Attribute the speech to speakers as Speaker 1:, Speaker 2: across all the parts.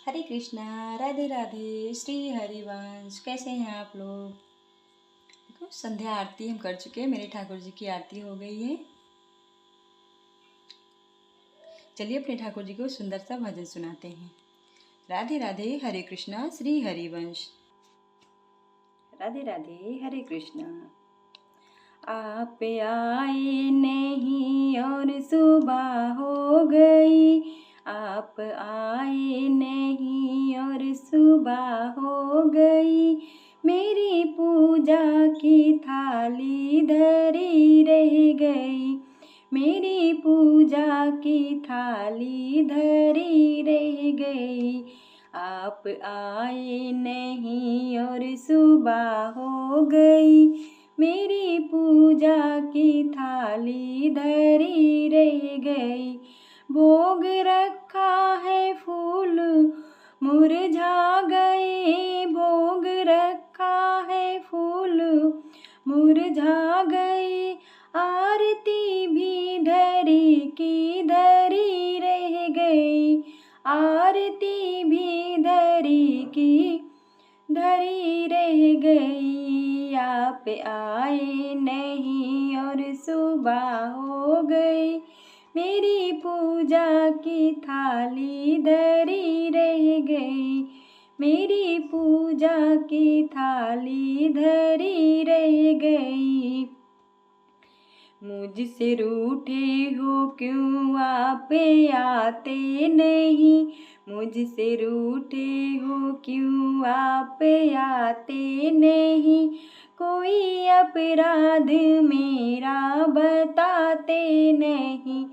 Speaker 1: हरे कृष्णा, राधे राधे, श्री हरिवंश। कैसे हैं आप लोग? देखो, संध्या आरती हम कर चुके हैं। मेरे ठाकुर जी की आरती हो गई है। चलिए अपने ठाकुर जी को सुंदर सा भजन सुनाते हैं। राधे राधे, हरे कृष्णा, श्री हरिवंश। राधे राधे, हरे कृष्णा। आप आए नहीं और सुबह हो गई, आप आए नहीं और सुबह हो गई। मेरी पूजा की थाली धरी रह गई, मेरी पूजा की थाली धरी रह गई। आप आए नहीं और सुबह हो गई, मेरी पूजा की थाली धरी रह गई। भोग रखा है फूल मुरझा गए, भोग रखा है फूल मुरझा गए। आरती भी धरी की धरी रह गई, आरती भी धरी की धरी रह गई। आप आए नहीं और सुबह हो गई, मेरी पूजा की थाली धरी रह गई, मेरी पूजा की थाली धरी रह गई। मुझसे रूठे हो क्यों आप आते नहीं, मुझसे रूठे हो क्यों आप आते नहीं। कोई अपराध मेरा बताते नहीं,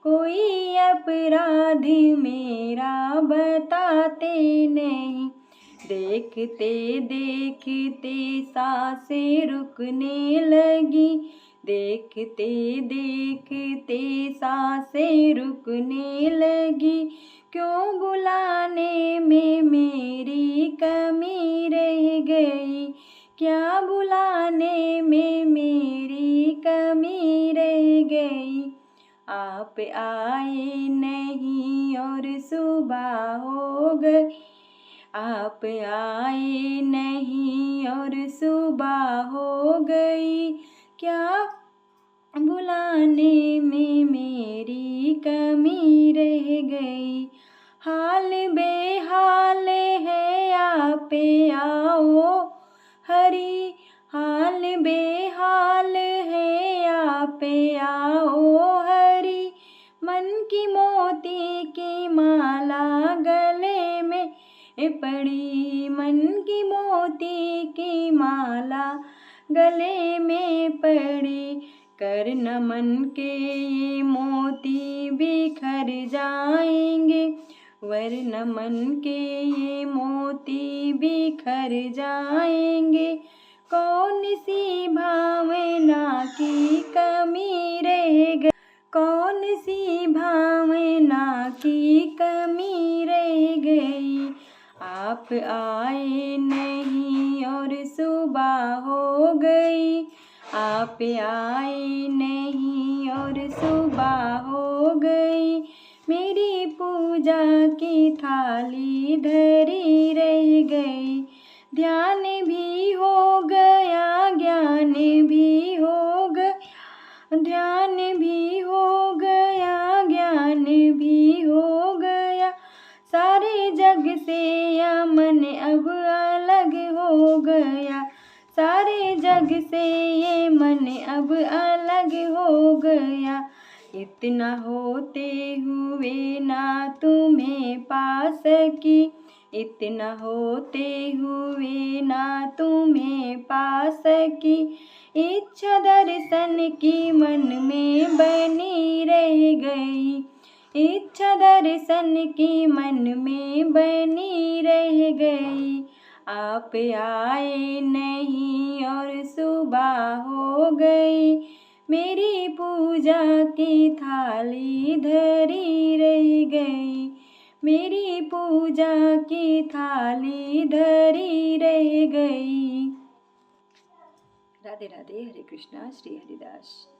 Speaker 1: कोई अपराध मेरा बताते नहीं। देखते देखते सांसें रुकने लगी, देखते देखते सांसें रुकने लगी। क्यों बुलाने में मेरी कमी रह गई, क्या बुलाने में मेरी कमी रह गई। आप आए नहीं और सुबह हो गई, आप आए नहीं और सुबह हो गई। क्या बुलाने में मेरी कमी रह गई। हाल बेहाल है आप आओ हरि, हाल बेहाल है आप आओ हरि। मन की मोती की माला गले में पड़ी, मन की मोती की माला गले में पड़ी। कर नमन के ये मोती बिखर जाएंगे, वरन मन के ये मोती बिखर जाएंगे। कौन सी भावना की कमी रह गई, कौन सी भावना की कमी रह गई। आप आए नहीं और सुबह हो गई, आप आए नहीं और सुबह हो गई। मेरी पूजा की थाली धरी रह गई। ध्यान भी हो गया, ज्ञान भी हो गया, ध्यान भी हो गया, ज्ञान भी हो गया। सारे जग से यह मन अब अलग हो गया, सारे जग से ये मन अब अलग हो गया। इतना होते हुए ना तुम्हें पा सकी, इतना होते हुए ना तुम्हें पा सकी। इच्छा दर्शन की मन में बनी रह गई, इच्छा दर्शन की मन में बनी रह गई। आप आए नहीं और सुबह हो गई, मेरी पूजा की थाली धरी रह गई, मेरी पूजा की थाली धरी रह गई। राधे राधे, हरे कृष्णा, श्री हरिदास।